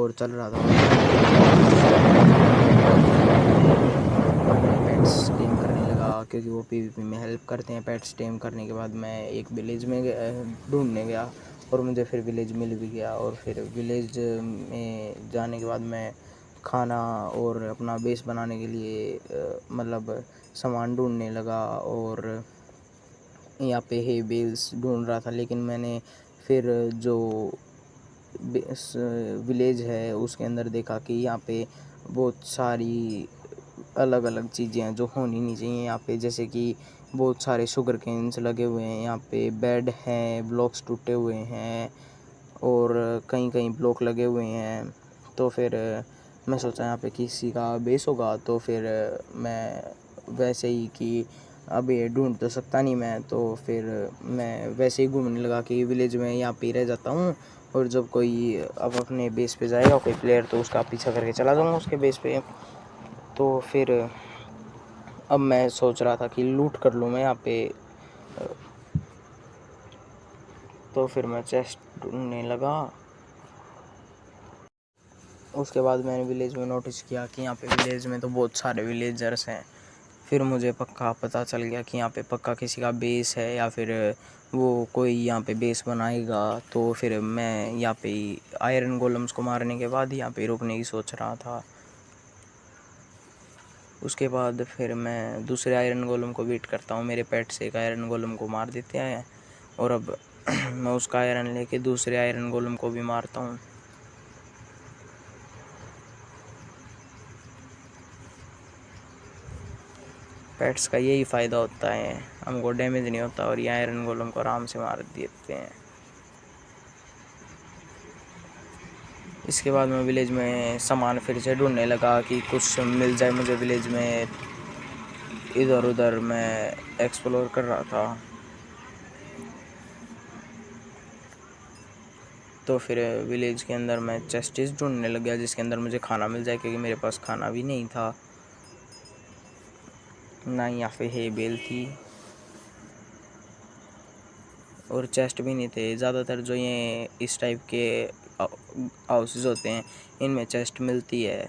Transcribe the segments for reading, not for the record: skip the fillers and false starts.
और चल रहा था। पेट्स टेम करने लगा क्योंकि वो पीवीपी में हेल्प करते हैं। पेट्स टेम करने के बाद मैं एक विलेज में ढूंढने गया और मुझे फिर विलेज मिल भी गया। और फिर विलेज में जाने के बाद मैं खाना और अपना बेस बनाने के लिए मतलब सामान ढूंढने लगा और यहाँ पे हे बेल्स ढूंढ रहा था। लेकिन मैंने फिर जो विलेज है उसके अंदर देखा कि यहाँ पे बहुत सारी अलग अलग चीज़ें हैं जो होनी नहीं चाहिए यहाँ पे, जैसे कि बहुत सारे शुगर केन्स लगे हुए हैं, यहाँ पे बेड हैं, ब्लॉक्स टूटे हुए हैं और कहीं कहीं ब्लॉक लगे हुए हैं। तो फिर मैं सोचा यहाँ पे किसी का बेस होगा। तो फिर मैं वैसे ही कि अब ये ढूंढ तो सकता नहीं मैं, तो फिर मैं वैसे ही घूमने लगा कि विलेज में यहाँ पे रह जाता हूँ और जब कोई अब अपने बेस पे जाएगा कोई प्लेयर तो उसका पीछा करके चला जाऊँगा उसके बेस पे। तो फिर अब मैं सोच रहा था कि लूट कर लूँ मैं यहाँ पे। तो फिर मैं चेस्ट ढूंढने लगा। उसके बाद मैंने विलेज में नोटिस किया कि यहाँ पे विलेज में तो बहुत सारे विलेजर्स हैं। फिर मुझे पक्का पता चल गया कि यहाँ पे पक्का किसी का बेस है या फिर वो कोई यहाँ पे बेस बनाएगा। तो फिर मैं यहाँ पे आयरन गोलम्स को मारने के बाद यहाँ पे रुकने की सोच रहा था। उसके बाद फिर मैं दूसरे आयरन गोलम को बीट करता हूँ। मेरे पेट से एक आयरन गोलम को मार देते हैं और अब मैं उसका आयरन लेके दूसरे आयरन गोलम को भी मारता हूँ। पेट्स का यही फ़ायदा होता है, हमको डैमेज नहीं होता और ये आयरन गोलम को आराम से मार देते हैं। इसके बाद मैं विलेज में सामान फिर से ढूंढने लगा कि कुछ मिल जाए मुझे विलेज में। इधर उधर मैं एक्सप्लोर कर रहा था। तो फिर विलेज के अंदर मैं चेस्टिस ढूंढने लग गया जिसके अंदर मुझे खाना मिल जाए, क्योंकि मेरे पास खाना भी नहीं था, ना ही यहाँ पे हे बेल थी और चेस्ट भी नहीं थे। ज़्यादातर जो ये इस टाइप के हाउसेस होते हैं इनमें चेस्ट मिलती है।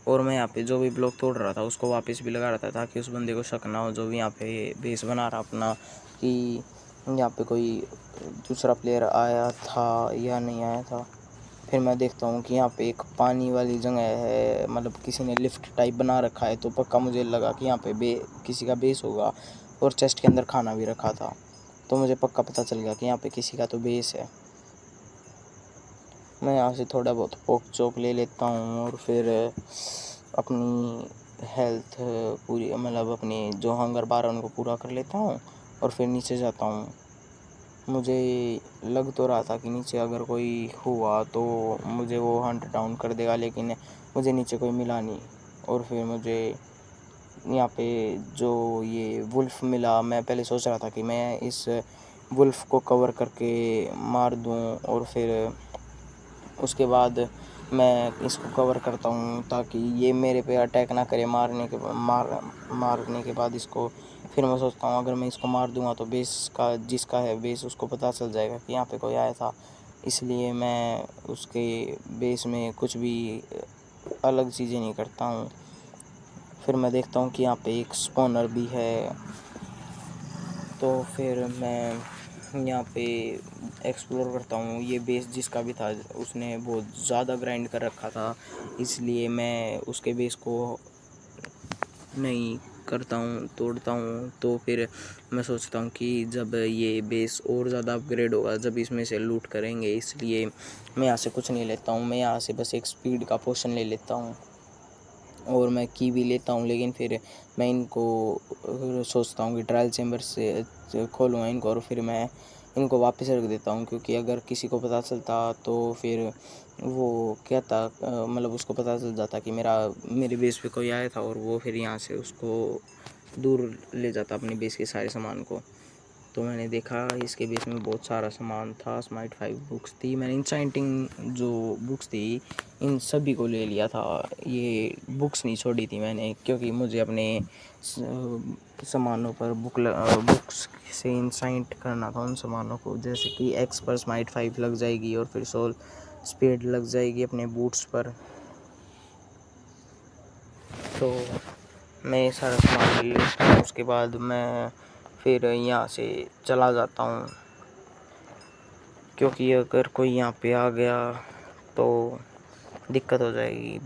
और मैं यहाँ पे जो भी ब्लॉक तोड़ रहा था उसको वापस भी लगा रहा था ताकि उस बंदे को शक ना हो जो भी यहाँ पे बेस बना रहा अपना कि यहाँ पे कोई दूसरा प्लेयर आया था या नहीं आया था। फिर मैं देखता हूँ कि यहाँ पे एक पानी वाली जगह है, मतलब किसी ने लिफ्ट टाइप बना रखा है। तो पक्का मुझे लगा कि यहाँ पे किसी का बेस होगा और चेस्ट के अंदर खाना भी रखा था। तो मुझे पक्का पता चल गया कि यहाँ पे किसी का तो बेस है। मैं यहाँ से थोड़ा बहुत पोक चोक ले लेता हूँ और फिर अपनी हेल्थ पूरी, मतलब अपनी जो हंगर बार है उनको पूरा कर लेता हूँ और फिर नीचे जाता हूँ। मुझे लग तो रहा था कि नीचे अगर कोई हुआ तो मुझे वो हंट डाउन कर देगा, लेकिन मुझे नीचे कोई मिला नहीं। और फिर मुझे यहाँ पे जो ये वुल्फ मिला, मैं पहले सोच रहा था कि मैं इस वुल्फ को कवर करके मार दूँ और फिर उसके बाद मैं इसको कवर करता हूँ ताकि ये मेरे पे अटैक ना करे। मारने के बाद इसको फिर मैं सोचता हूँ अगर मैं इसको मार दूँगा तो बेस का जिसका है बेस उसको पता चल जाएगा कि यहाँ पे कोई आया था। इसलिए मैं उसके बेस में कुछ भी अलग चीज़ें नहीं करता हूँ। फिर मैं देखता हूँ कि यहाँ पे एक स्पॉनर भी है। तो फिर मैं यहाँ पे एक्सप्लोर करता हूँ। ये बेस जिसका भी था उसने बहुत ज़्यादा ग्राइंड कर रखा था, इसलिए मैं उसके बेस को नहीं करता हूँ, तोड़ता हूँ। तो फिर मैं सोचता हूँ कि जब ये बेस और ज़्यादा अपग्रेड होगा जब इसमें से लूट करेंगे, इसलिए मैं यहाँ से कुछ नहीं लेता हूँ। मैं यहाँ से बस एक स्पीड का पोशन ले लेता हूँ और मैं की भी लेता हूँ। लेकिन फिर मैं इनको सोचता हूँ कि ट्रायल चैम्बर से खोलूँगा इनको और फिर मैं इनको वापस रख देता हूँ, क्योंकि अगर किसी को पता चलता तो फिर वो कहता, मतलब उसको पता चल जाता कि मेरे बेस पे कोई आया था और वो फिर यहाँ से उसको दूर ले जाता अपने बेस के सारे सामान को। तो मैंने देखा इसके बेस में बहुत सारा सामान था। स्माइट 5 बुक्स थी, मैंने इंचाइंटिंग जो बुक्स थी इन सभी को ले लिया था। ये बुक्स नहीं छोड़ी थी मैंने, क्योंकि मुझे अपने सामानों पर बुक्स से इंसाइंट करना था उन सामानों को, जैसे कि एक्स पर स्माइट 5 लग जाएगी और फिर सोल स्पीड लग जाएगी अपने बूट्स पर। तो मैं सारा सामान ले लेता हूँ, उसके बाद मैं फिर यहाँ से चला जाता हूँ, क्योंकि अगर कोई यहाँ पे आ गया तो दिक्कत हो जाएगी।